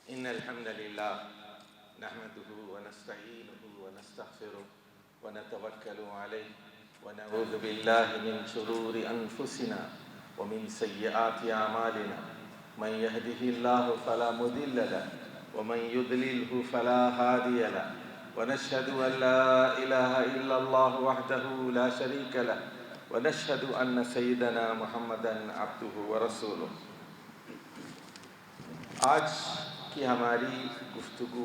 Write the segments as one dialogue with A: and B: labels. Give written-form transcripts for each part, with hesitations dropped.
A: إن الحمد لله نحمده ونستعينه ونستغفره ونتوكل عليه ونعوذ بالله من شرور أنفسنا ومن سيئات أعمالنا من يهده الله فلا مضل له ومن يضلله فلا هادي له ونشهد أن لا إله إلا الله وحده لا شريك له ونشهد أن سيدنا محمدا عبده ورسوله۔ آج کی ہماری گفتگو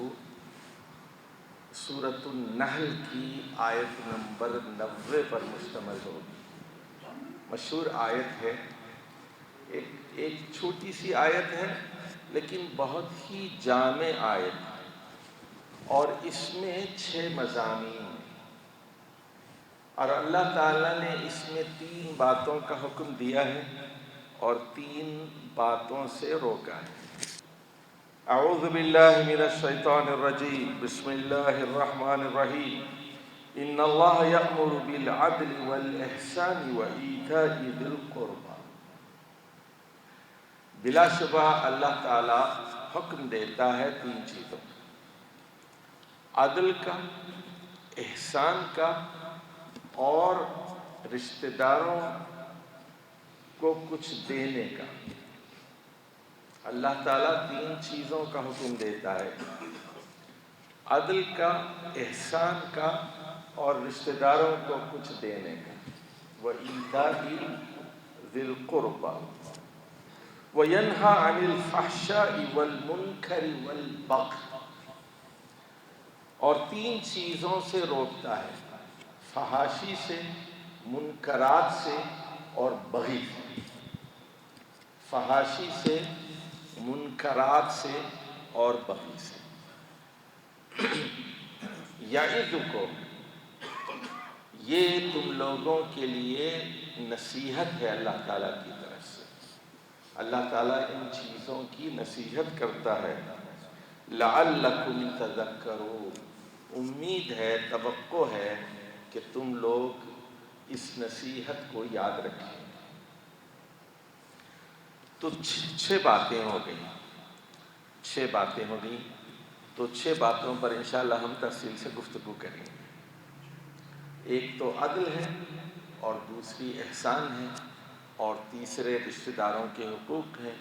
A: سورۃ النحل کی آیت نمبر 90 پر مشتمل ہوگی۔ مشہور آیت ہے، ایک چھوٹی سی آیت ہے لیکن بہت ہی جامع آیت ہے، اور اس میں 6 مضامین ہیں، اور اللہ تعالیٰ نے اس میں 3 باتوں کا حکم دیا ہے اور 3 باتوں سے روکا ہے۔ اعوذ باللہ من الشیطان الرجیم، بسم اللہ الرحمن الرحیم۔ ان اللہ یأمر بالعدل والاحسان وایتاء ذی القربی۔ بلا شبہ اللہ تعالیٰ حکم دیتا ہے 3 چیزوں کا: عدل کا، احسان کا، اور رشتہ داروں کو کچھ دینے کا۔ اللہ تعالیٰ 3 چیزوں کا حکم دیتا ہے: عدل کا، احسان کا، اور رشتہ داروں کو کچھ دینے کا۔ وَإِيتَاءِ ذِي الْقُرْبَى وَيَنْهَى عَنِ الْفَحْشَاءِ وَالْمُنْكَرِ وَالْبَغْيِ۔ اور 3 چیزوں سے روکتا ہے: فحاشی سے، منکرات سے، اور بغی سے۔ فحاشی سے، منکرات سے اور بغی سے۔ یعظکم، یہ تم لوگوں کے لیے نصیحت ہے اللہ تعالیٰ کی طرف سے۔ اللہ تعالیٰ ان چیزوں کی نصیحت کرتا ہے۔ لعلکم تذکرون، امید ہے، توقع ہے کہ تم لوگ اس نصیحت کو یاد رکھیں۔ تو 6 باتیں ہو گئیں، 6 باتیں ہو گئیں، تو 6 باتوں پر انشاءاللہ ہم تفصیل سے گفتگو کریں گے۔ ایک تو عدل ہے، اور دوسری احسان ہے، اور تیسرے رشتہ داروں کے حقوق ہیں،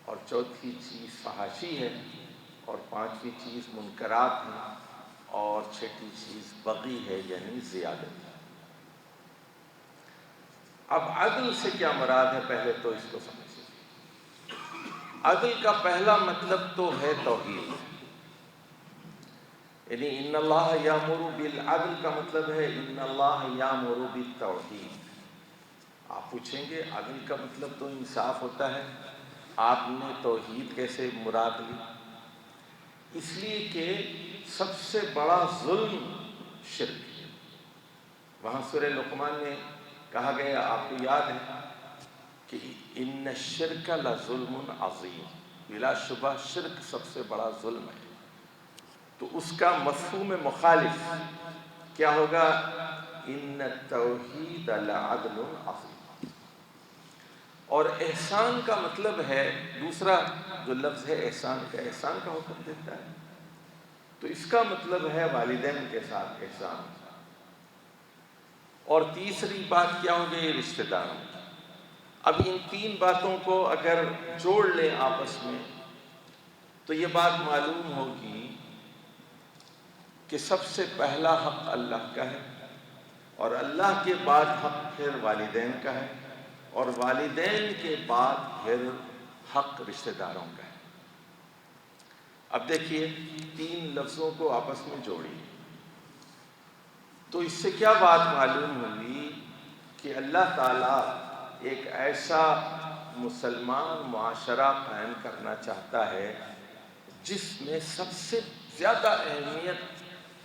A: اور چوتھی چیز فحاشی ہے، اور 5ویں چیز منکرات ہیں، اور 6ٹھی چیز بغی ہے، یعنی زیادتی۔ اب عدل سے کیا مراد ہے، پہلے تو اس کو سمجھیں۔ عدل کا پہلا مطلب تو ہے توحید، یعنی ان اللہ یامر بالعدل کا مطلب ہے ان اللہ یامر بالتوحید۔ آپ پوچھیں گے عدل کا مطلب تو انصاف ہوتا ہے، آپ نے توحید کیسے مراد لی؟ اس لیے کہ سب سے بڑا ظلم شرک ہے۔ وہاں سورہ لقمان میں کہا گیا، آپ کو یاد ہے کہ ان الشرک لظلم عظیم، بلا شبہ شرک سب سے بڑا ظلم ہے۔ تو اس کا مفہوم مخالف کیا ہوگا؟ ان التوحید لعدل عظیم۔ اور احسان کا مطلب ہے، دوسرا جو لفظ ہے احسان کا، احسان کا حکم دیتا ہے، تو اس کا مطلب ہے والدین کے ساتھ احسان۔ اور تیسری بات کیا ہو گئی؟ رشتہ داروں۔ اب ان 3 باتوں کو اگر جوڑ لیں آپس میں تو یہ بات معلوم ہوگی کہ سب سے پہلا حق اللہ کا ہے، اور اللہ کے بعد حق پھر والدین کا ہے، اور والدین کے بعد پھر حق رشتہ داروں کا ہے۔ اب دیکھیے 3 لفظوں کو آپس میں جوڑیے تو اس سے کیا بات معلوم ہوئی کہ اللہ تعالیٰ ایک ایسا مسلمان معاشرہ قائم کرنا چاہتا ہے جس میں سب سے زیادہ اہمیت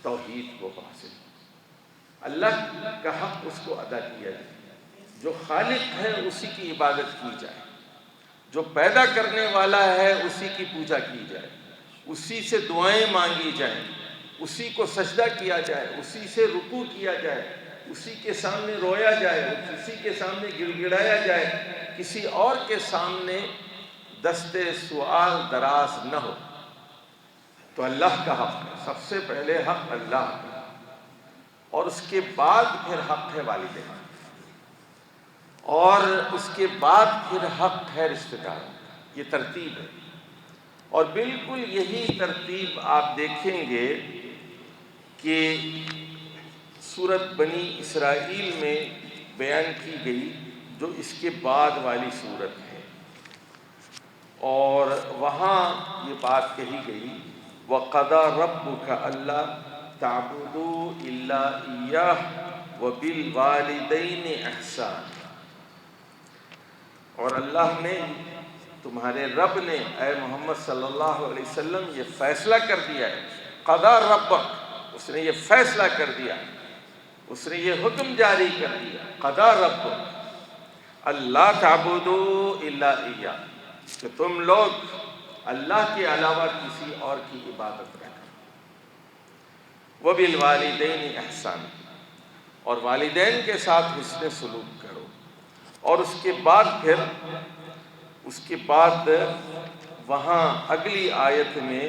A: توحید کو حاصل ہو، اللہ کا حق اس کو ادا کیا جائے، جو خالق ہے اسی کی عبادت کی جائے، جو پیدا کرنے والا ہے اسی کی پوجا کی جائے، اسی سے دعائیں مانگی جائیں، اسی کو سجدہ کیا جائے، اسی سے رکوع کیا جائے، اسی کے سامنے رویا جائے، اسی کے سامنے گڑ گڑایا جائے، کسی اور کے سامنے دست سوال دراز نہ ہو۔ تو اللہ کا حق ہے، سب سے پہلے حق اللہ کا، اور اس کے بعد پھر حق ہے والدین، اور اس کے بعد پھر حق ہے رشتہ داروں کا۔ یہ ترتیب ہے، اور بالکل یہی ترتیب آپ دیکھیں گے کہ سورۃ بنی اسرائیل میں بیان کی گئی، جو اس کے بعد والی سورت ہے، اور وہاں یہ بات کہی گئی وَقَضَىٰ رَبُّكَ أَلَّا تَعْبُدُوا إِلَّا إِيَّاهُ وَبِالْوَالِدَيْنِ إِحْسَانًا۔ اور اللہ نے، تمہارے رب نے اے محمد صلی اللہ علیہ وسلم یہ فیصلہ کر دیا ہے، قضا ربک، اس نے یہ فیصلہ کر دیا، اس نے یہ حکم جاری کر دیا، قضا ربک اللہ تعبدوا الا ایہ، کہ تم لوگ اللہ کے علاوہ کسی اور کی عبادت نہ کرو، وبالوالدین احسان، اور والدین کے ساتھ حسن سلوک کرو، اور اس کے بعد وہاں اگلی آیت میں،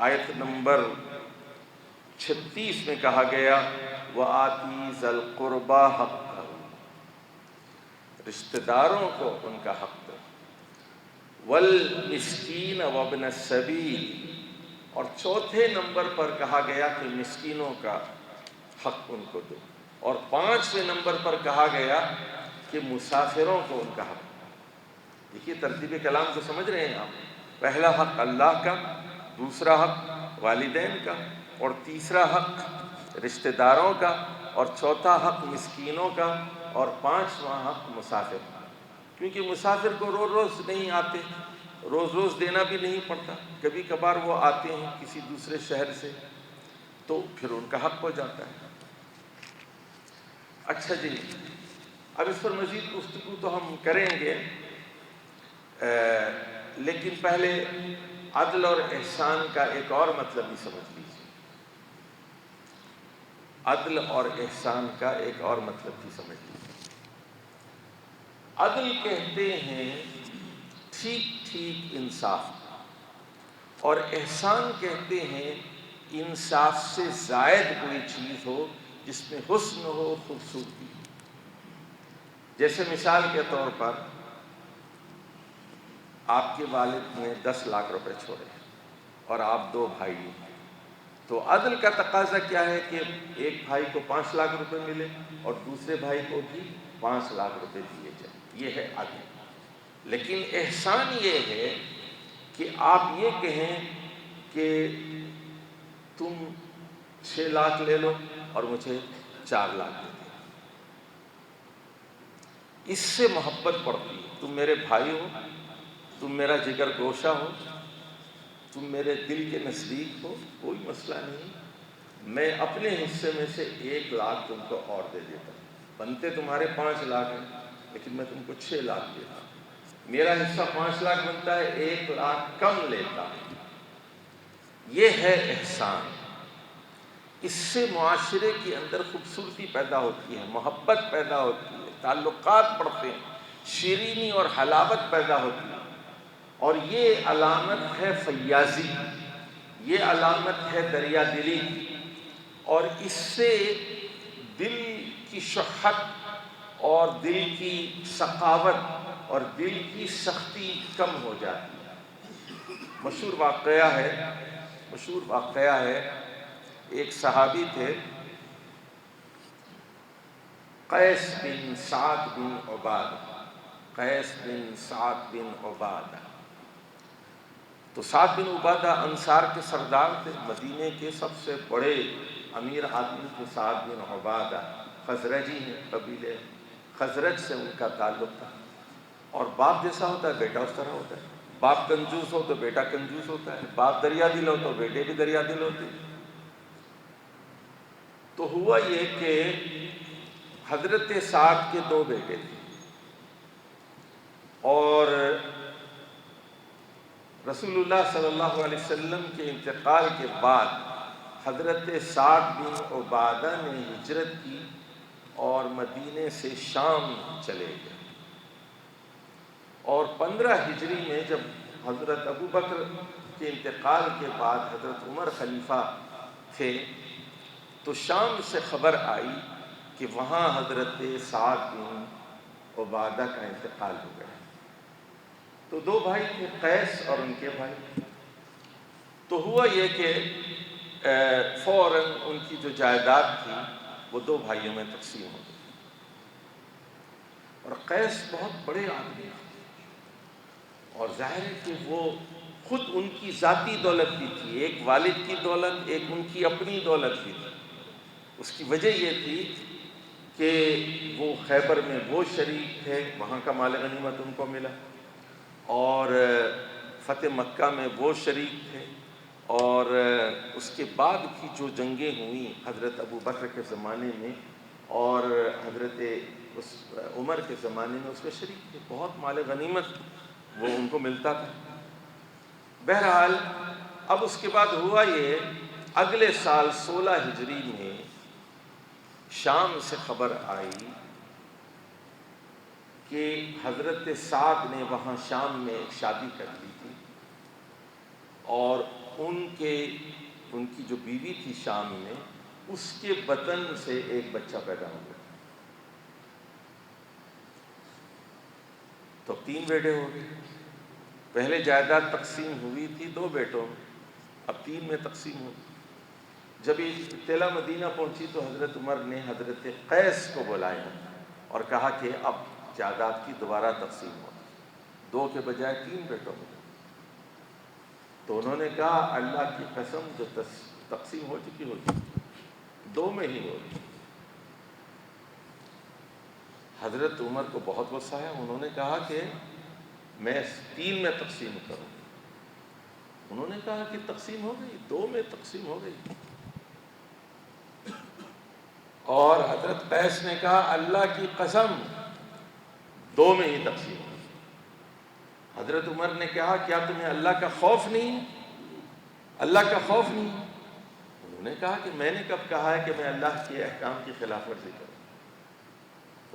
A: آیت نمبر 36 میں کہا گیا وَآتِي ذَا الْقُرْبَىٰ حَقَّهُ، رشتہ داروں کو ان کا حق دو، وَالْمِسْكِينَ وَابْنَ السَّبِيلِ، اور چوتھے نمبر پر کہا گیا کہ مسکینوں کا حق ان کو دو، اور 5ویں نمبر پر کہا گیا کہ مسافروں کو ان کا حق دو۔ دیکھیے ترتیب کلام کو سمجھ رہے ہیں آپ، پہلا حق اللہ کا، دوسرا حق والدین کا، اور تیسرا حق رشتہ داروں کا، اور چوتھا حق مسکینوں کا، اور 5واں حق مسافر کا، کیونکہ مسافر کو روز روز نہیں آتے، روز روز دینا بھی نہیں پڑتا، کبھی کبھار وہ آتے ہیں کسی دوسرے شہر سے، تو پھر ان کا حق ہو جاتا ہے۔ اچھا جی، اب اس پر مزید گفتگو تو ہم کریں گے، لیکن پہلے عدل اور احسان کا ایک اور مطلب بھی سمجھ لیجیے، عدل اور احسان کا ایک اور مطلب بھی سمجھ لیجیے۔ عدل کہتے ہیں ٹھیک ٹھیک انصاف، اور احسان کہتے ہیں انصاف سے زائد کوئی چیز ہو جس میں حسن ہو، خوبصورتی ہو۔ جیسے مثال کے طور پر آپ کے والد نے 10 لاکھ روپے چھوڑے اور آپ 2 بھائی ہیں، تو عدل کا تقاضا کیا ہے کہ ایک بھائی کو 5 لاکھ روپے ملے اور دوسرے بھائی کو بھی 5 لاکھ روپے دیے جائیں، یہ ہے عدل۔ لیکن احسان یہ ہے کہ آپ یہ کہیں کہ تم 6 لاکھ لے لو اور مجھے 4 لاکھ دے دو، اس سے محبت بڑھتی ہے۔ تم میرے بھائی ہو، تم میرا جگر گوشہ ہو، تم میرے دل کے نزدیک ہو، کوئی مسئلہ نہیں، میں اپنے حصے میں سے 1 لاکھ تم کو اور دے دیتا ہوں، بنتے تمہارے 5 لاکھ ہیں لیکن میں تم کو 6 لاکھ دیتا ہوں، میرا حصہ 5 لاکھ بنتا ہے، 1 لاکھ کم لیتا ہوں۔ یہ ہے احسان۔ اس سے معاشرے کے اندر خوبصورتی پیدا ہوتی ہے، محبت پیدا ہوتی ہے، تعلقات بڑھتے ہیں، شیرینی اور حلاوت پیدا ہوتی ہے، اور یہ علامت ہے فیاضی، یہ علامت ہے دریا دلی کی، اور اس سے دل کی شحت اور دل کی سخاوت اور دل کی سختی کم ہو جاتی ہے۔ مشہور واقعہ ہے، ایک صحابی تھے قیس بن سعد بن عبادہ، قیس بن سعد بن عبادہ۔ تو سعد بن عبادہ انصار کے سردار تھے، مدینے کے سب سے بڑے امیر آدمی تھے سعد بن عبادہ، خزرجی ہیں، قبیلے خزرج سے ان کا تعلق تھا، اور باپ جیسا ہوتا ہے بیٹا اس طرح ہوتا ہے، باپ کنجوس ہو تو بیٹا کنجوس ہوتا ہے، باپ دریا دل ہو تو بیٹے بھی دریا دل ہوتے ہیں۔ تو ہوا یہ کہ حضرت سعد کے 2 بیٹے تھے، اور رسول اللہ صلی اللہ علیہ وسلم کے انتقال کے بعد حضرت سعد بن عبادہ نے ہجرت کی اور مدینے سے شام چلے گئے، اور 15 ہجری میں جب حضرت ابو بکر کے انتقال کے بعد حضرت عمر خلیفہ تھے تو شام سے خبر آئی کہ وہاں حضرت سعد بن عبادہ کا انتقال ہو گیا. تو دو بھائی تھے، قیس اور ان کے بھائی. تو ہوا یہ کہ فوراً ان کی جو جائیداد تھی وہ دو بھائیوں میں تقسیم ہو گئی. اور قیس بہت بڑے آدمی تھے اور ظاہر ہے کہ وہ خود ان کی ذاتی دولت بھی تھی، ایک والد کی دولت، ایک ان کی اپنی دولت بھی تھی. اس کی وجہ یہ تھی کہ وہ خیبر میں وہ شریک تھے، وہاں کا مال غنیمت ان کو ملا، اور فتح مکہ میں وہ شریک تھے، اور اس کے بعد کی جو جنگیں ہوئیں حضرت ابو بکر کے زمانے میں اور حضرت عمر کے زمانے میں اس میں شریک تھے. بہت مال غنیمت وہ ان کو ملتا تھا. بہرحال اب اس کے بعد ہوا یہ، اگلے سال 16 ہجری میں شام سے خبر آئی کہ حضرت سعد نے وہاں شام میں ایک شادی کر لی تھی، اور ان کی جو بیوی تھی شام میں، اس کے بطن سے ایک بچہ پیدا ہو گیا. تو 3 بیٹے ہو گئے. پہلے جائیداد تقسیم ہوئی تھی 2 بیٹوں میں، اب 3 میں تقسیم ہو گئی. جب یہ اطلاع مدینہ پہنچی تو حضرت عمر نے حضرت قیس کو بلایا اور کہا کہ اب جائیداد کی دوبارہ تقسیم ہو، 2 کے بجائے 3 بیٹوں میں. تو انہوں نے کہا اللہ کی قسم، جو تقسیم ہو چکی ہوگی 2 میں ہی ہوگی. حضرت عمر کو بہت غصہ آیا. انہوں نے کہا کہ میں 3 میں تقسیم کروں. انہوں نے کہا کہ تقسیم ہو گئی، 2 میں تقسیم ہو گئی. اور حضرت قیس نے کہا اللہ کی قسم 2 میں ہی تقسیم ہو. حضرت عمر نے کہا کیا تمہیں اللہ کا خوف نہیں؟ اللہ کا خوف نہیں؟ انہوں نے کہا کہ میں نے کب کہا ہے کہ میں اللہ کے احکام کی خلاف ورزی کروں.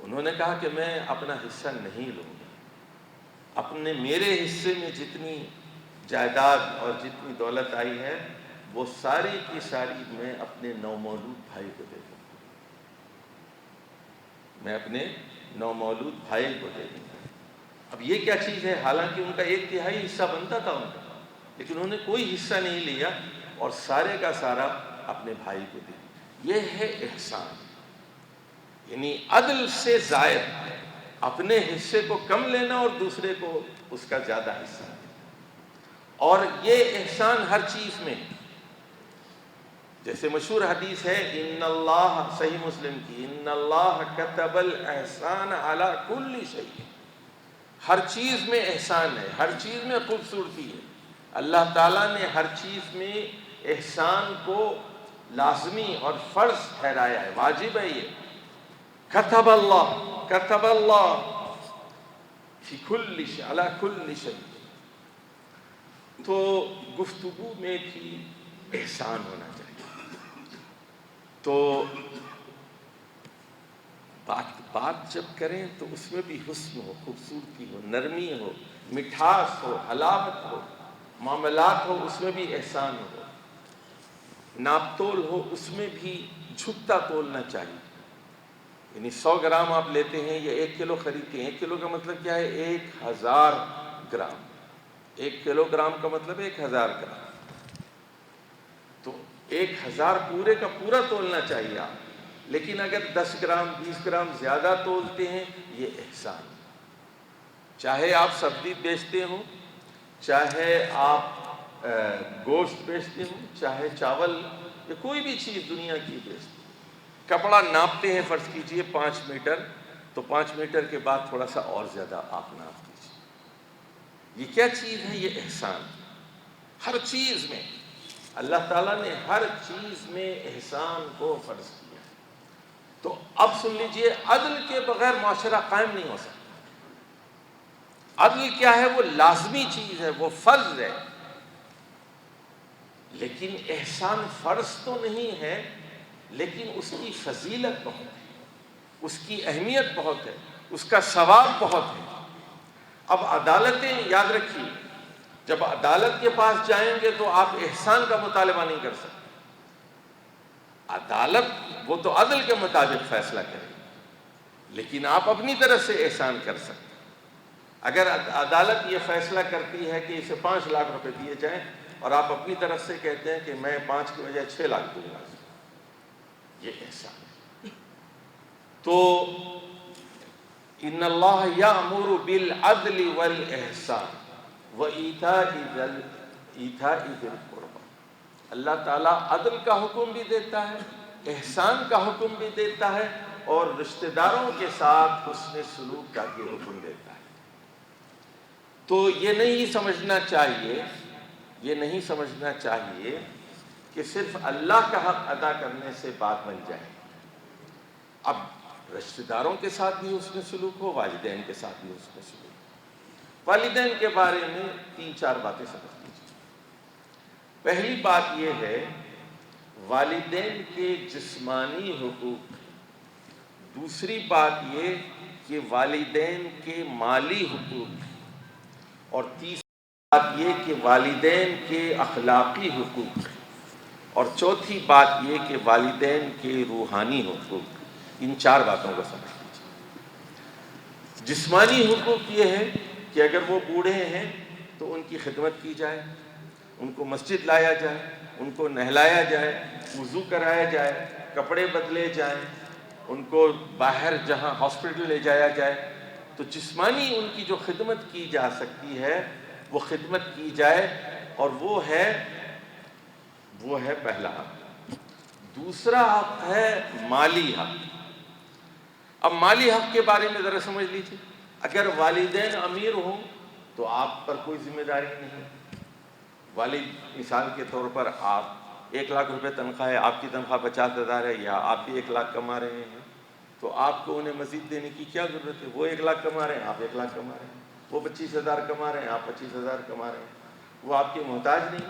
A: انہوں نے کہا کہ میں اپنا حصہ نہیں لوں گا. میرے حصے میں جتنی جائیداد اور جتنی دولت آئی ہے وہ ساری کی ساری میں اپنے نومولود بھائی کو دے دوں گا. میں اپنے نومولود بھائی کو دے دوں گا. اب یہ کیا چیز ہے؟ حالانکہ ان کا 1/3 حصہ بنتا تھا ان کا، لیکن انہوں نے کوئی حصہ نہیں لیا اور سارے کا سارا اپنے بھائی کو دے دیا. یہ ہے احسان، یعنی عدل سے زائد اپنے حصے کو کم لینا اور دوسرے کو اس کا زیادہ حصہ دینا. اور یہ احسان ہر چیز میں، جیسے مشہور حدیث ہے ان اللہ، صحیح مسلم کی، ان اللہ کتب الاحسان علی کل شیء. ہر چیز میں احسان ہے، ہر چیز میں خوبصورتی ہے. اللہ تعالیٰ نے ہر چیز میں احسان کو لازمی اور فرض ٹھہرایا ہے، واجب ہے. یہ کتب اللہ فی کل شیء علی کل شیء. تو گفتگو میں بھی احسان ہونا چاہیے. تو بات جب کریں تو اس میں بھی حسن ہو، خوبصورتی ہو، نرمی ہو، مٹھاس ہو، حلاوت ہو. معاملات ہو اس میں بھی احسان ہو. ناپ تول ہو اس میں بھی جھکتا تولنا چاہیے. یعنی 100 گرام آپ لیتے ہیں یا 1 کلو خریدتے ہیں. 1 کلو کا مطلب کیا ہے؟ 1000 گرام. 1 کلو گرام کا مطلب 1000 گرام. تو 1000 پورے کا پورا تولنا چاہیے آپ. لیکن اگر 10 گرام 20 گرام زیادہ تولتے ہیں یہ احسان. چاہے آپ سبزی بیچتے ہوں، چاہے آپ گوشت بیچتے ہوں، چاہے چاول یا کوئی بھی چیز دنیا کی بیچتے ہیں. کپڑا ناپتے ہیں فرض کیجئے 5 میٹر، تو 5 میٹر کے بعد تھوڑا سا اور زیادہ آپ ناپ دیجیے. یہ کیا چیز ہے؟ یہ احسان. ہر چیز میں اللہ تعالیٰ نے ہر چیز میں احسان کو فرض کیا. تو اب سن لیجئے، عدل کے بغیر معاشرہ قائم نہیں ہو سکتا. عدل کیا ہے؟ وہ لازمی چیز ہے، وہ فرض ہے. لیکن احسان فرض تو نہیں ہے، لیکن اس کی فضیلت بہت ہے، اس کی اہمیت بہت ہے، اس کا ثواب بہت ہے. اب عدالتیں یاد رکھیے، جب عدالت کے پاس جائیں گے تو آپ احسان کا مطالبہ نہیں کر سکتے. عدالت وہ تو عدل کے مطابق فیصلہ کرے گی، لیکن آپ اپنی طرف سے احسان کر سکتے. اگر عدالت یہ فیصلہ کرتی ہے کہ اسے 5 لاکھ روپے دیے جائیں اور آپ اپنی طرف سے کہتے ہیں کہ میں 5 کی بجائے 6 لاکھ دوں گا، یہ احسان ہے. تو ان اللہ یأمر بالعدل والاحسان وایتاء ذی القربى. اللہ تعالیٰ عدل کا حکم بھی دیتا ہے، احسان کا حکم بھی دیتا ہے، اور رشتہ داروں کے ساتھ حسن سلوک کا بھی حکم دیتا ہے. تو یہ نہیں سمجھنا چاہیے کہ صرف اللہ کا حق ادا کرنے سے بات بن جائے. اب رشتہ داروں کے ساتھ بھی حسن سلوک ہو، والدین کے ساتھ بھی حسن سلوک ہو. والدین کے بارے میں 3-4 باتیں سمجھ لیجیے. پہلی بات یہ ہے والدین کے جسمانی حقوق. دوسری بات یہ کہ والدین کے مالی حقوق. اور تیسری بات یہ کہ والدین کے اخلاقی حقوق. اور چوتھی بات یہ کہ والدین کے روحانی حقوق. ان 4 باتوں کو سمجھ لیجیے. جسمانی حقوق یہ ہے کہ اگر وہ بوڑھے ہیں تو ان کی خدمت کی جائے، ان کو مسجد لایا جائے، ان کو نہلایا جائے، وضو کرایا جائے، کپڑے بدلے جائیں، ان کو باہر جہاں ہاسپٹل لے جایا جائے. تو جسمانی ان کی جو خدمت کی جا سکتی ہے وہ خدمت کی جائے، اور وہ ہے پہلا حق. دوسرا حق ہے مالی حق. اب مالی حق کے بارے میں ذرا سمجھ لیجیے. اگر والدین امیر ہوں تو آپ پر کوئی ذمہ داری نہیں. والد مثال کے طور پر آپ 1 لاکھ روپے تنخواہ ہے، آپ کی تنخواہ 50,000 ہے، یا آپ بھی 1 لاکھ کما رہے ہیں، تو آپ کو انہیں مزید دینے کی کیا ضرورت ہے؟ وہ 1 لاکھ کما رہے ہیں، آپ 1 لاکھ کما رہے ہیں. وہ 25,000 کما رہے ہیں، آپ 25,000 کما رہے ہیں. وہ آپ کے محتاج نہیں.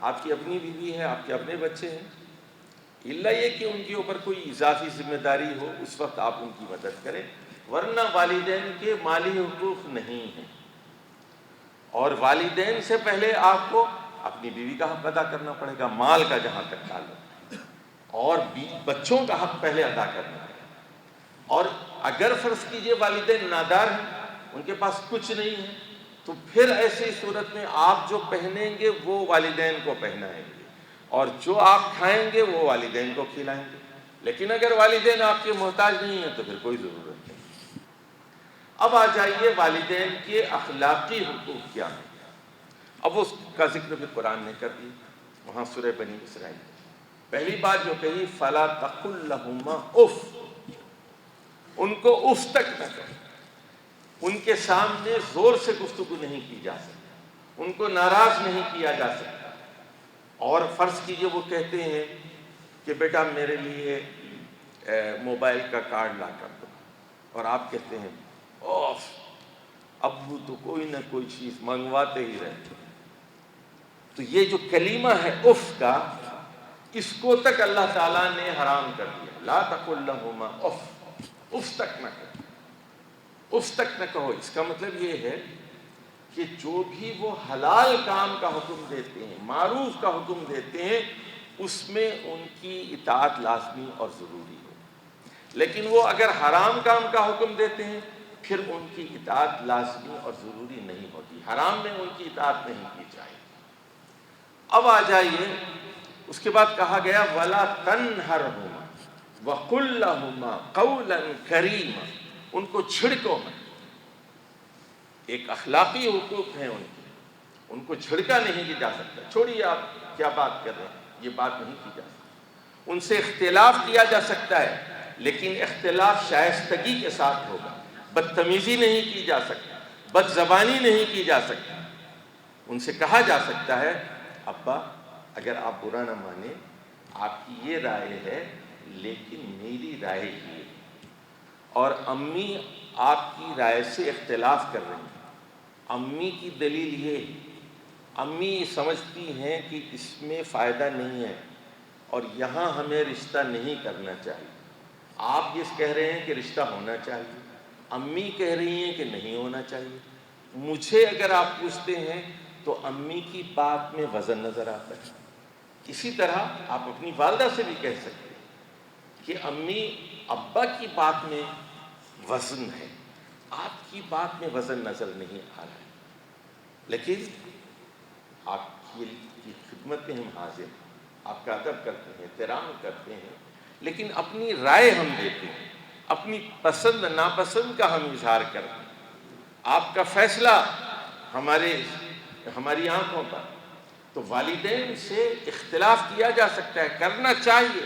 A: آپ کی اپنی بیوی ہے، آپ کے اپنے بچے ہیں. الا یہ کہ ان کے اوپر کوئی اضافی ذمہ داری ہو، اس وقت آپ ان کی مدد کریں، ورنہ والدین کے مالی حقوق نہیں ہیں. اور والدین سے پہلے آپ کو اپنی بیوی کا حق ادا کرنا پڑے گا، مال کا جہاں تک تعلق ہے، اور بچوں کا حق پہلے ادا کرنا پڑے گا. اور اگر فرض کیجئے والدین نادار ہیں، ان کے پاس کچھ نہیں ہے، تو پھر ایسی صورت میں آپ جو پہنیں گے وہ والدین کو پہنائیں گے، اور جو آپ کھائیں گے وہ والدین کو کھلائیں گے. لیکن اگر والدین آپ کے محتاج نہیں ہیں تو پھر کوئی ضرورت نہیں. اب آ جائیے والدین کے اخلاقی حقوق کیا ہیں. اب اس کا ذکر بھی قرآن نے کر دیا، وہاں سورہ بنی اسرائیل. پہلی بات جو کہی فَلَا تَقُلْ لَهُمَا اُفٍّ. ان کو اف تک نہ کرے. ان کے سامنے زور سے گفتگو نہیں کی جا سکتی، ان کو ناراض نہیں کیا جا سکتا. اور فرض کیجئے وہ کہتے ہیں کہ بیٹا میرے لیے موبائل کا کارڈ لا کر دو، اور آپ کہتے ہیں اوف ابو تو کوئی نہ کوئی چیز منگواتے ہی رہتے. تو یہ جو کلمہ ہے اف کا، اس کو تک اللہ تعالیٰ نے حرام کر دیا. لا تقل لہما اف. اف تک نہ کہو، اف تک نہ کہو. اس کا مطلب یہ ہے کہ جو بھی وہ حلال کام کا حکم دیتے ہیں، معروف کا حکم دیتے ہیں، اس میں ان کی اطاعت لازمی اور ضروری ہو. لیکن وہ اگر حرام کام کا حکم دیتے ہیں پھر ان کی اطاعت لازمی اور ضروری نہیں ہوتی. حرام میں ان کی اطاعت نہیں کی جائے. اب آ جائیے اس کے بعد کہا گیا وَلَا تَنْهَرْهُمَا وَقُلْ لَهُمَا قَوْلًا كَرِيمًا. ان کو جھڑکو مت. ایک اخلاقی حقوق ہیں ان کے، ان کو جھڑکا نہیں جا سکتا. چھوڑیے آپ کیا بات کر رہے ہیں، یہ بات نہیں کی جا سکتی. ان سے اختلاف کیا جا سکتا ہے، لیکن اختلاف شائستگی کے ساتھ ہوگا. بدتمیزی نہیں کی جا سکتی، بد زبانی نہیں کی جا سکتی. ان سے کہا جا سکتا ہے ابا اگر آپ برا نہ مانیں، آپ کی یہ رائے ہے لیکن میری رائے یہ ہے، اور امی آپ کی رائے سے اختلاف کر رہی ہیں. امی کی دلیل یہ ہے، امی سمجھتی ہیں کہ اس میں فائدہ نہیں ہے اور یہاں ہمیں رشتہ نہیں کرنا چاہیے. آپ یہ کہہ رہے ہیں کہ رشتہ ہونا چاہیے، امی کہہ رہی ہیں کہ نہیں ہونا چاہیے. مجھے اگر آپ پوچھتے ہیں تو امی کی بات میں وزن نظر آتا ہے۔ اسی طرح آپ اپنی والدہ سے بھی کہہ سکتے ہیں کہ امی ابا کی بات میں وزن ہے، آپ کی بات میں وزن نظر نہیں آ رہا ہے، لیکن آپ کی خدمت میں ہم حاضر ہیں، آپ کا ادب کرتے ہیں، احترام کرتے ہیں، لیکن اپنی رائے ہم دیتے ہیں، اپنی پسند ناپسند کا ہم اظہار کرتے ہیں۔ آپ کا فیصلہ ہماری آنکھوں پر۔ تو والدین سے اختلاف کیا جا سکتا ہے، کرنا چاہیے،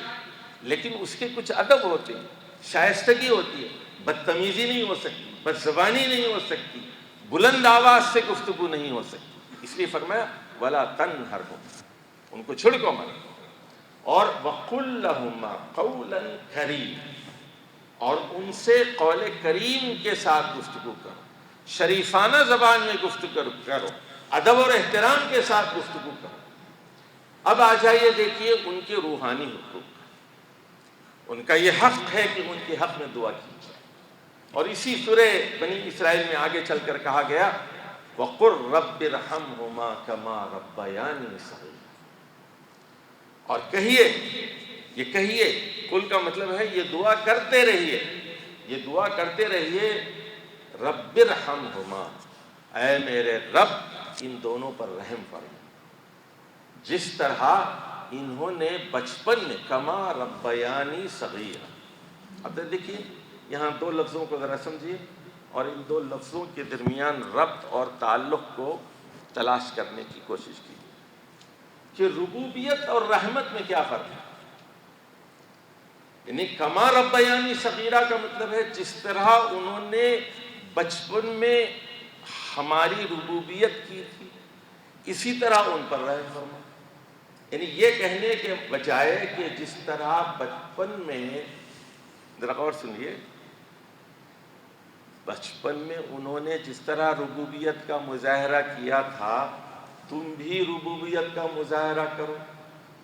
A: لیکن اس کے کچھ ادب ہوتے ہیں، شائستگی ہوتی ہے، بدتمیزی نہیں ہو سکتی، بدزبانی نہیں ہو سکتی، بلند آواز سے گفتگو نہیں ہو سکتی۔ اس لیے فرمایا وَلَا تَنْهَرْهُمْ، ان کو چھڑکو مت، اور وَقُلْ لَهُمَا قَوْلًا كَرِيمًا، اور ان سے قول کریم کے ساتھ گفتگو کرو، شریفانہ زبان میں گفتگو کرو، ادب اور احترام کے ساتھ گفتگو کرو۔ اب آ جائیے دیکھیے ان کے روحانی حقوق، ان کا یہ حق ہے کہ ان کے حق میں دعا کی جائے، اور اسی سورہ بنی اسرائیل میں آگے چل کر کہا گیا وَقُلْ رَبِّ ارْحَمْهُمَا كَمَا رَبَّيَانِي صَغِيرًا، اور کہیے کل کا مطلب ہے یہ دعا کرتے رہیے رب ارحمہما، اے میرے رب ان دونوں پر رحم فرما، جس طرح انہوں نے بچپن میں کما ربیانی صغیرا۔ اب دیکھیے یہاں دو لفظوں کو ذرا سمجھیے، اور ان دو لفظوں کے درمیان ربط اور تعلق کو تلاش کرنے کی کوشش کی کہ ربوبیت اور رحمت میں کیا فرق ہے۔ یعنی کما ربیانی صغیرہ کا مطلب ہے جس طرح انہوں نے بچپن میں ہماری ربوبیت کی تھی اسی طرح ان پر رحم فرما۔ یعنی یہ کہنے کے بجائے کہ جس طرح بچپن میں، ذرا غور سنیے، بچپن میں انہوں نے جس طرح ربوبیت کا مظاہرہ کیا تھا تم بھی ربوبیت کا مظاہرہ کرو،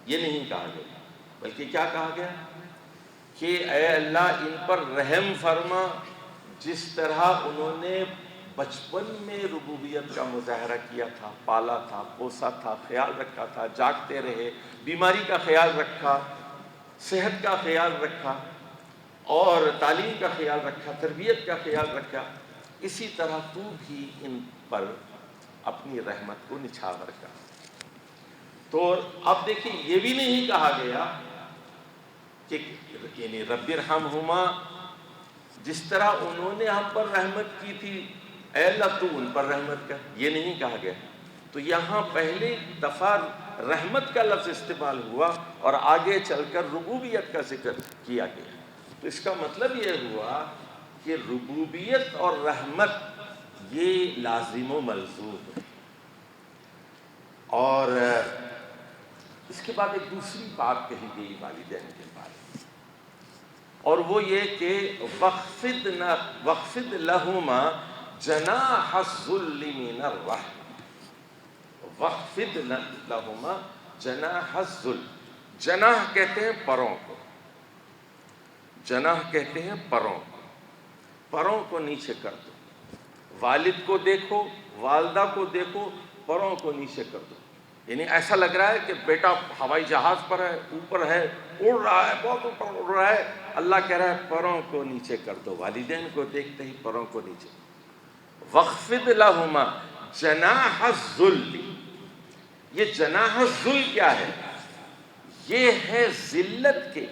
A: یہ نہیں کہا گیا، بلکہ کیا کہا گیا کہ اے اللہ ان پر رحم فرما جس طرح انہوں نے بچپن میں ربوبیت کا مظاہرہ کیا تھا، پالا تھا، پوسا تھا، خیال رکھا تھا، جاگتے رہے، بیماری کا خیال رکھا، صحت کا خیال رکھا، اور تعلیم کا خیال رکھا، تربیت کا خیال رکھا، اسی طرح تو بھی ان پر اپنی رحمت کو نچھاور کر۔ تو اب دیکھیں یہ بھی نہیں کہا گیا کہ یعنی رب ارحمہما جس طرح انہوں نے ہم پر رحمت کی تھی اے اللہ تو ان پر رحمت کر، یہ نہیں کہا گیا۔ تو یہاں پہلی دفعہ رحمت کا لفظ استعمال ہوا اور آگے چل کر ربوبیت کا ذکر کیا گیا۔ تو اس کا مطلب یہ ہوا کہ ربوبیت اور رحمت یہ لازم و ملزوم ہے۔ اور اس کے بعد ایک دوسری بات کہی گئی والدین کے بارے میں، اور وہ یہ کہ وَخْفِضْ لَهُمَا جَنَاحَ الذُّلِّ مِنَ الرَّحْمَةِ، وَخْفِضْ لَهُمَا جَنَاحَ الذُّلِّ، جناح کہتے ہیں پروں کو، جناح کہتے ہیں پروں کو، پروں کو نیچے کر دو، والد کو دیکھو، والدہ کو دیکھو، پروں کو نیچے کر دو۔ یعنی ایسا لگ رہا ہے کہ بیٹا ہوائی جہاز پر ہے، اوپر ہے، اڑ رہا ہے، بہت اوپر اڑ رہا ہے، اللہ کہہ رہا ہے پروں کو نیچے کر دو، والدین کو دیکھتے ہی پروں کو نیچے۔ وَخْفِضْ لَهُمَا جَنَاحَ الذُّلِّ، یہ جناح الذل کیا ہے؟ یہ ہے ذلت کے،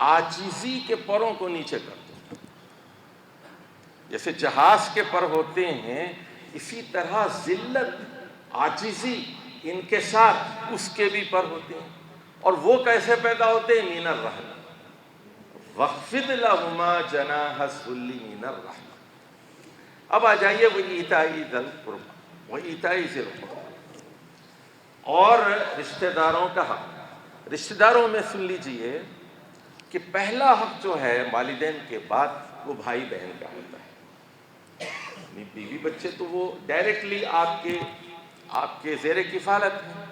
A: عاجزی کے پروں کو نیچے کر دو۔ جیسے جہاز کے پر ہوتے ہیں اسی طرح ذلت، عاجزی، انکسار اس کے بھی پر ہوتے ہیں، اور وہ کیسے پیدا ہوتے ہیں؟ من الرحمہ، وَخْفِضْ لَهُمَا جَنَاحَ الذُّلِّ مِنَ الرَّحْمَةِ۔ اب آ جائیے وَإِيتَاءِ ذِي الْقُرْبَىٰ، وَإِيتَاءِ ذِي الْقُرْبَىٰ، اور رشتہ داروں کا حق۔ رشتہ داروں میں سن لیجئے کہ پہلا حق جو ہے والدین کے بعد وہ بھائی بہن کا ہوتا ہے۔ بیوی بچے تو وہ ڈائریکٹلی آپ کے زیر کفالت ہیں،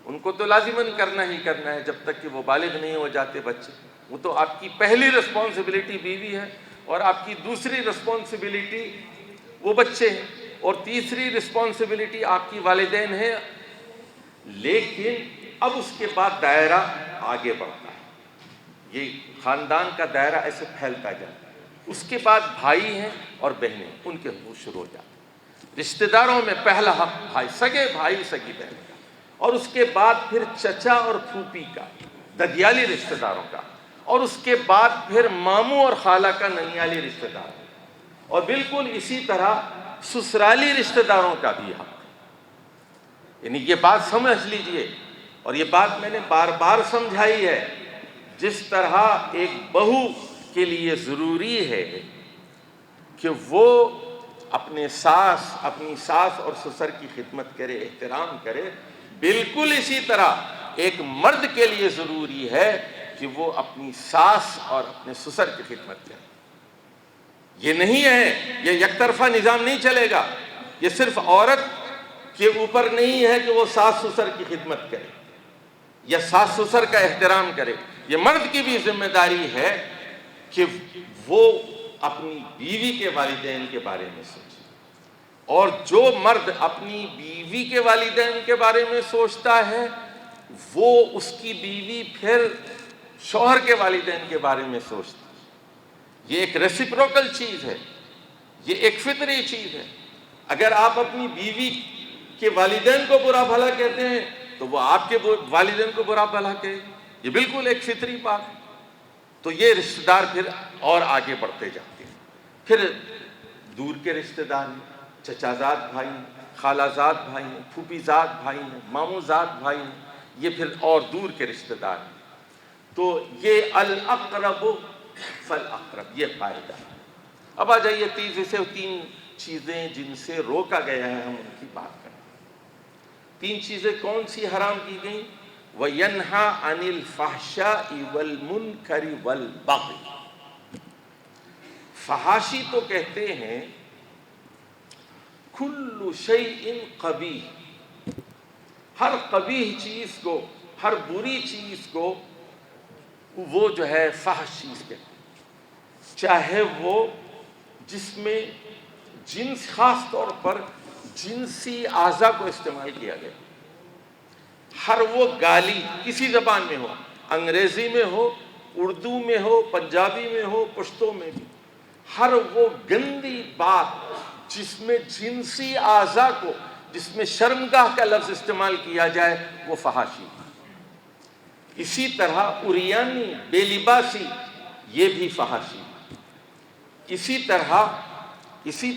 A: ان کو تو لازماً کرنا ہی کرنا ہے جب تک کہ وہ بالغ نہیں ہو جاتے بچے، وہ تو آپ کی پہلی رسپانسبلٹی بیوی ہے، اور آپ کی دوسری رسپانسبلٹی وہ بچے ہیں۔ اور تیسری رسپانسبلٹی آپ کی والدین ہے، لیکن اب اس کے بعد دائرہ آگے بڑھتا ہے، یہ خاندان کا دائرہ ایسے پھیلتا جاتا ہے۔ اس کے بعد بھائی ہیں اور بہنیں، ان کے حقوق شروع ہو جاتے ہیں۔ رشتہ داروں میں پہلا حق بھائی، سگے بھائی سگی بہن کا، اور اس کے بعد پھر چچا اور پھوپھی کا، ددیالی رشتہ داروں کا، اور اس کے بعد پھر ماموں اور خالہ کا، ننیالی رشتہ دار، اور بالکل اسی طرح سسرالی رشتہ داروں کا بھی حق۔ یعنی یہ بات سمجھ لیجئے، اور یہ بات میں نے بار بار سمجھائی ہے، جس طرح ایک بہو کے لیے ضروری ہے کہ وہ اپنی ساس اور سسر کی خدمت کرے، احترام کرے، بالکل اسی طرح ایک مرد کے لیے ضروری ہے کہ وہ اپنی ساس اور اپنے سسر کی خدمت کرے۔ یہ نہیں ہے، یہ یک طرفہ نظام نہیں چلے گا، یہ صرف عورت کے اوپر نہیں ہے کہ وہ ساس سسر کی خدمت کرے یا ساس سسر کا احترام کرے، یہ مرد کی بھی ذمہ داری ہے کہ وہ اپنی بیوی کے والدین کے بارے میں سوچے، اور جو مرد اپنی بیوی کے والدین کے بارے میں سوچتا ہے، وہ اس کی بیوی پھر شوہر کے والدین کے بارے میں سوچتی ہے۔ یہ ایک ریسیپروکل چیز ہے، یہ ایک فطری چیز ہے۔ اگر آپ اپنی بیوی کے والدین کو برا بھلا کہتے ہیں تو وہ آپ کے والدین کو برا بھلا کہے، یہ بالکل ایک فطری بات ہے۔ تو یہ رشتہ دار پھر اور آگے بڑھتے جاتے ہیں، پھر دور کے رشتہ دار ہیں، چچا زاد بھائی ہیں، خالہ زاد بھائی ہیں، پھوپھی زاد بھائی ہیں، ماموں زاد بھائی ہیں، یہ پھر اور دور کے رشتہ دار ہیں۔ تو یہ الاقرب فالاقرب، یہ فائدہ ہے۔ اب آ جائیے تین چیزیں جن سے روکا گیا ہے، ہم ان کی بات کریں۔ تین چیزیں کون سی حرام کی گئیں؟ وَيَنْهَا عَنِ الْفَحْشَاءِ وَالْمُنْكَرِ وَالْبَغْيِ۔ فحاشی تو کہتے ہیں کُلُّ شَيْءٍ قَبِیح، ہر قبیح چیز کو، ہر بری چیز کو وہ جو ہے فحش چیز کہتے ہیں، چاہے وہ جس میں جنس، خاص طور پر جنسی اعضاء کو استعمال کیا گیا، ہر وہ گالی کسی زبان میں ہو، انگریزی میں ہو، اردو میں ہو، پنجابی میں ہو، پشتو میں بھی، ہر وہ گندی بات جس میں جنسی اعضاء کو، جس میں شرمگاہ کا لفظ استعمال کیا جائے، وہ فحاشی۔ اسی طرح عریانی، بے لباسی، یہ بھی فحاشی۔ اسی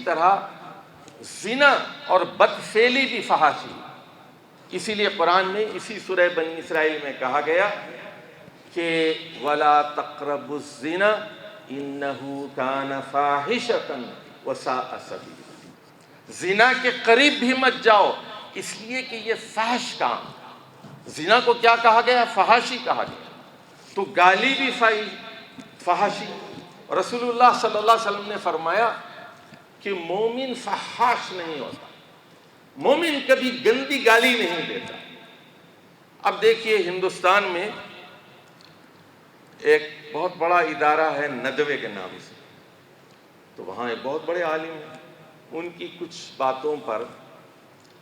A: طرح زنا اور بدفعلی بھی فحاشی۔ اسی لیے قرآن میں اسی سورہ بنی اسرائیل میں کہا گیا کہ وَلَا تَقْرَبُوا الزِّنَا إِنَّهُ كَانَ فَاحِشَةً وَسَاءَ سَبِيلًا، زنا کے قریب بھی مت جاؤ، اس لیے کہ یہ فحش کام۔ زنا کو کیا کہا گیا؟ فحاشی کہا گیا۔ تو گالی بھی فحاشی۔ رسول اللہ صلی اللہ علیہ وسلم نے فرمایا کہ مومن فحاش نہیں ہوتا، مومن کبھی گندی گالی نہیں دیتا۔ اب دیکھیے ہندوستان میں ایک بہت بڑا ادارہ ہے ندوے کے نام سے، تو وہاں ایک بہت بڑے عالم ہیں، ان کی کچھ باتوں پر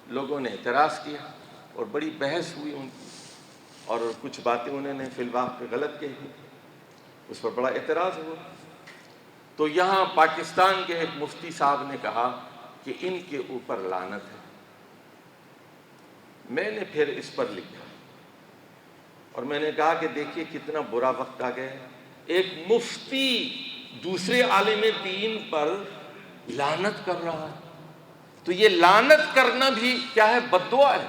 A: لوگوں نے اعتراض کیا اور بڑی بحث ہوئی ان کی، اور کچھ باتیں انہوں نے فی الواقع غلط کہی، اس پر بڑا اعتراض ہوا۔ تو یہاں پاکستان کے ایک مفتی صاحب نے کہا کہ ان کے اوپر لعنت ہے۔ میں نے پھر اس پر لکھا اور میں نے کہا کہ دیکھیے کتنا برا وقت آ گیا ہے، ایک مفتی دوسرے عالم دین پر لعنت کر رہا ہے، تو یہ لعنت کرنا بھی کیا ہے؟ بد دعا ہے۔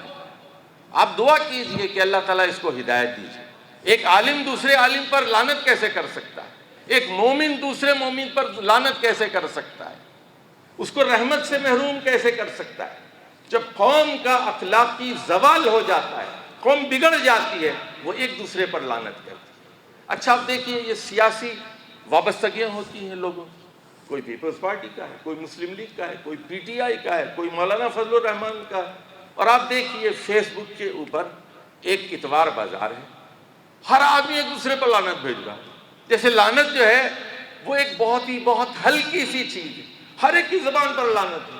A: آپ دعا کیجئے کہ اللہ تعالیٰ اس کو ہدایت دیجئے۔ ایک عالم دوسرے عالم پر لعنت کیسے کر سکتا ہے؟ ایک مومن دوسرے مومن پر لعنت کیسے کر سکتا ہے؟ اس کو رحمت سے محروم کیسے کر سکتا ہے؟ جب قوم کا اخلاقی زوال ہو جاتا ہے، قوم بگڑ جاتی ہے، وہ ایک دوسرے پر لعنت کرتی ہے۔ اچھا اب دیکھیے یہ سیاسی وابستگیاں ہوتی ہیں لوگوں، کوئی پیپلز پارٹی کا ہے، کوئی مسلم لیگ کا ہے، کوئی پی ٹی آئی کا ہے، کوئی مولانا فضل الرحمان کا ہے، اور آپ دیکھیے فیس بک کے اوپر ایک اتوار بازار ہے، ہر آدمی ایک دوسرے پر لعنت بھیج رہا ہے۔ جیسے لعنت جو ہے وہ ایک بہت ہلکی سی چیز ہے، ہر ایک کی زبان پر لعنت ہے۔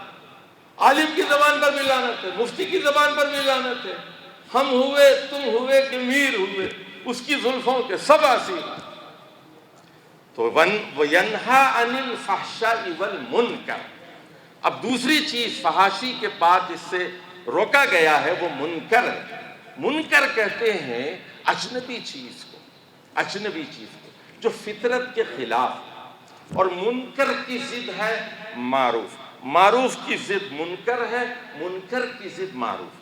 A: عالم کی زبان پر بھی لعنت ہے، مفتی کی زبان پر بھی لعنت ہے، ہم ہوئے تم ہوئے کہ میر ہوئے، اس کی زلفوں کے سب اسیر۔ تو وَيَنْهَا عَنِ الْفَحْشَاءِ وَالْمُنْكَرِ۔ اب دوسری چیز فحاشی کے بعد اس سے روکا گیا ہے وہ منکر ہے۔ منکر کہتے ہیں اجنبی چیز کو، اجنبی چیز کو جو فطرت کے خلاف، اور منکر کی ضد ہے معروف، معروف کی ضد منکر ہے، منکر کی ضد معروف۔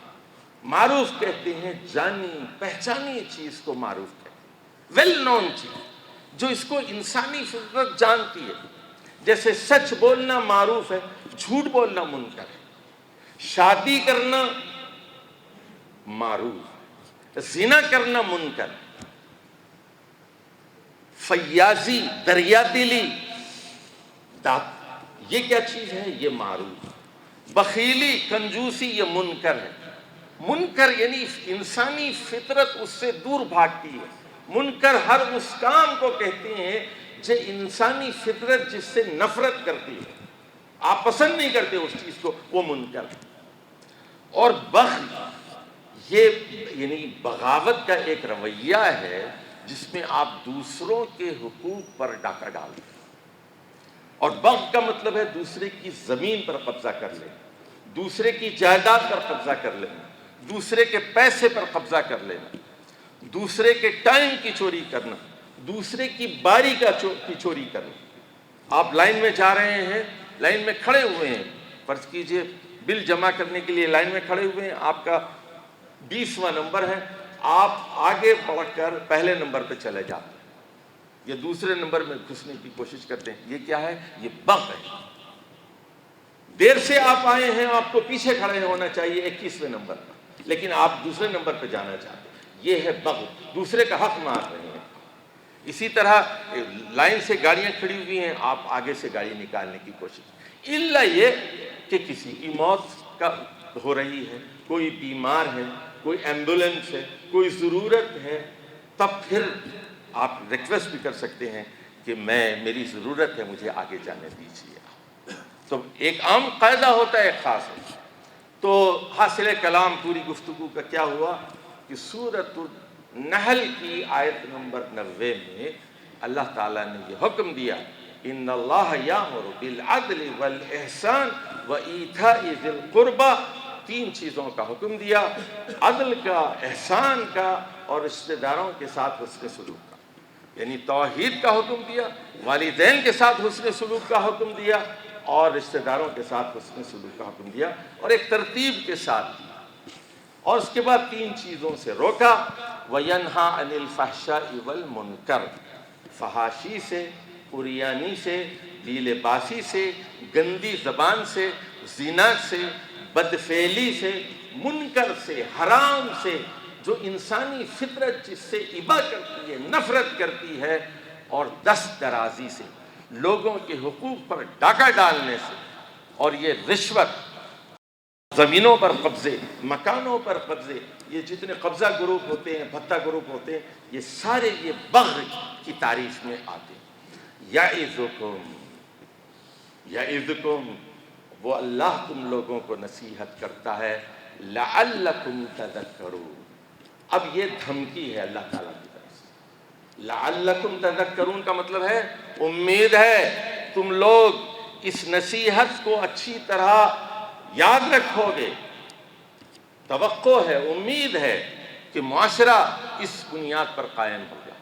A: معروف کہتے ہیں جانی پہچانی چیز کو معروف کہتے ہیں، ویل نون چیز جو اس کو انسانی فطرت جانتی ہے۔ جیسے سچ بولنا معروف ہے، جھوٹ بولنا منکر ہے، شادی کرنا معروف، زنا کرنا منکر، فیاضی دریا دلی یہ کیا چیز ہے؟ یہ معروف۔ بخیلی کنجوسی یہ منکر ہے۔ منکر یعنی انسانی فطرت اس سے دور بھاگتی ہے۔ منکر ہر اس کام کو کہتے ہیں جو انسانی فطرت جس سے نفرت کرتی ہے، آپ پسند نہیں کرتے اس چیز کو، وہ منکر ہے۔ اور بغی یہ یعنی بغاوت کا ایک رویہ ہے جس میں آپ دوسروں کے حقوق پر ڈاکہ ڈال دیں، اور بغ کا مطلب ہے دوسرے کی زمین پر قبضہ کر لیں، دوسرے کی جائیداد پر قبضہ کر لینا، دوسرے کے پیسے پر قبضہ کر لینا، دوسرے کے ٹائم کی چوری کرنا، دوسرے کی باری کی چوری کرنا۔ آپ لائن میں جا رہے ہیں، لائن میں کھڑے ہوئے ہیں، فرض کیجئے بل جمع کرنے کے لیے لائن میں کھڑے ہوئے ہیں، آپ کا 20واں نمبر ہے، آپ آگے بڑھ کر پہلے نمبر پہ چلے جاتے ہیں یا دوسرے نمبر میں گھسنے کی کوشش کرتے ہیں، یہ کیا ہے؟ یہ بغ ہے۔ دیر سے آپ آئے ہیں، آپ کو پیچھے کھڑے ہونا چاہیے 21ویں نمبر پر، لیکن آپ دوسرے نمبر پہ جانا چاہتے ہیں، یہ ہے بغ، دوسرے کا حق مار رہے ہیں۔ اسی طرح لائن سے گاڑیاں کھڑی ہوئی ہیں، آپ آگے سے گاڑی نکالنے کی کوشش، الا یہ کہ کسی کی موت کا ہو رہی ہے، کوئی بیمار ہے، کوئی ایمبولینس ہے، کوئی ضرورت ہے، تب پھر آپ ریکویسٹ بھی کر سکتے ہیں کہ میری ضرورت ہے، مجھے آگے جانے دیجیے۔ تو ایک عام قاعدہ ہوتا ہے، ایک خاص ہے۔ تو حاصل کلام پوری گفتگو کا کیا ہوا کہ سورۃ النحل کی آیت نمبر 90 میں اللہ تعالیٰ نے یہ حکم دیا، ان اللہ یامر بالعدل والاحسان وایتاء ذی القربى، تین چیزوں کا حکم دیا، عدل کا، احسان کا، اور رشتہ داروں کے ساتھ حسن سلوک کا۔ یعنی توحید کا حکم دیا، والدین کے ساتھ حسن سلوک کا حکم دیا، اور رشتہ داروں کے ساتھ حسن سلوک کا حکم دیا، اور ایک ترتیب کے ساتھ دیا۔ اور اس کے بعد تین چیزوں سے روکا، وَيَنْهَا عَنِ الْفَحْشَاءِ وَالْمُنْكَرِ، فحاشی سے، عریانی سے، بے لباسی سے، گندی زبان سے، زنا سے، بدفعلی سے، منکر سے، حرام سے، جو انسانی فطرت جس سے ابا کرتی ہے، نفرت کرتی ہے، اور دست درازی سے، لوگوں کے حقوق پر ڈاکہ ڈالنے سے، اور یہ رشوت، زمینوں پر قبضے، مکانوں پر قبضے، یہ جتنے قبضہ گروپ ہوتے ہیں، بھتہ گروپ ہوتے ہیں، یہ سارے یہ بغی کی تعریف میں آتے ہیں۔ یعظکم، وہ اللہ تم لوگوں کو نصیحت کرتا ہے، لعلکم تذکرون۔ اب یہ دھمکی ہے اللہ تعالیٰ کی طرف سے۔ لعلکم تذکرون کا مطلب ہے امید ہے تم لوگ اس نصیحت کو اچھی طرح یاد رکھو گے، توقع ہے، امید ہے کہ معاشرہ اس بنیاد پر قائم ہوگا،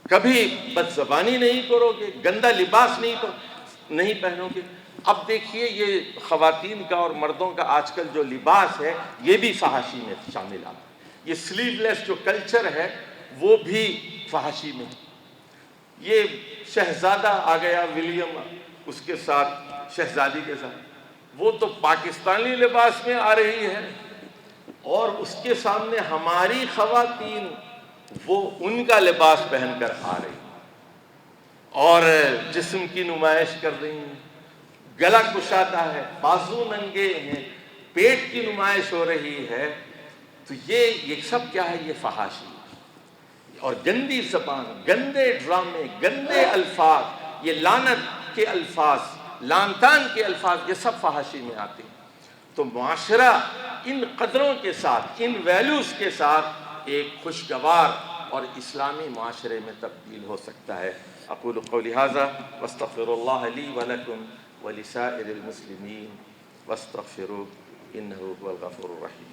A: کبھی بد زبانی نہیں کرو گے، گندا لباس نہیں پہنو گے۔ اب دیکھیے یہ خواتین کا اور مردوں کا آج کل جو لباس ہے یہ بھی فحاشی میں شامل آتا ہے، یہ سلیو لیس جو کلچر ہے وہ بھی فحاشی میں۔ یہ شہزادہ آ گیا ولیم، اس کے ساتھ شہزادی کے ساتھ، وہ تو پاکستانی لباس میں آ رہی ہے، اور اس کے سامنے ہماری خواتین وہ ان کا لباس پہن کر آ رہی ہیں اور جسم کی نمائش کر رہی ہیں، گلا کشادہ ہے، بازو ننگے ہیں، پیٹ کی نمائش ہو رہی ہے۔ تو یہ سب کیا ہے؟ یہ فحاشی اور گندی زبان، گندے ڈرامے، گندے الفاظ، یہ لعنت کے الفاظ، لعنتان کے الفاظ، یہ سب فحاشی میں آتے ہیں۔ تو تو معاشرہ ان قدروں کے ساتھ، ان ویلیوز کے ساتھ ایک خوشگوار اور اسلامی معاشرے میں تبدیل ہو سکتا ہے۔ اقول قولی ھذا واستغفر اللہ لی ولکم ولسائر المسلمین واستغفروہ انہ هو الغفور الرحیم۔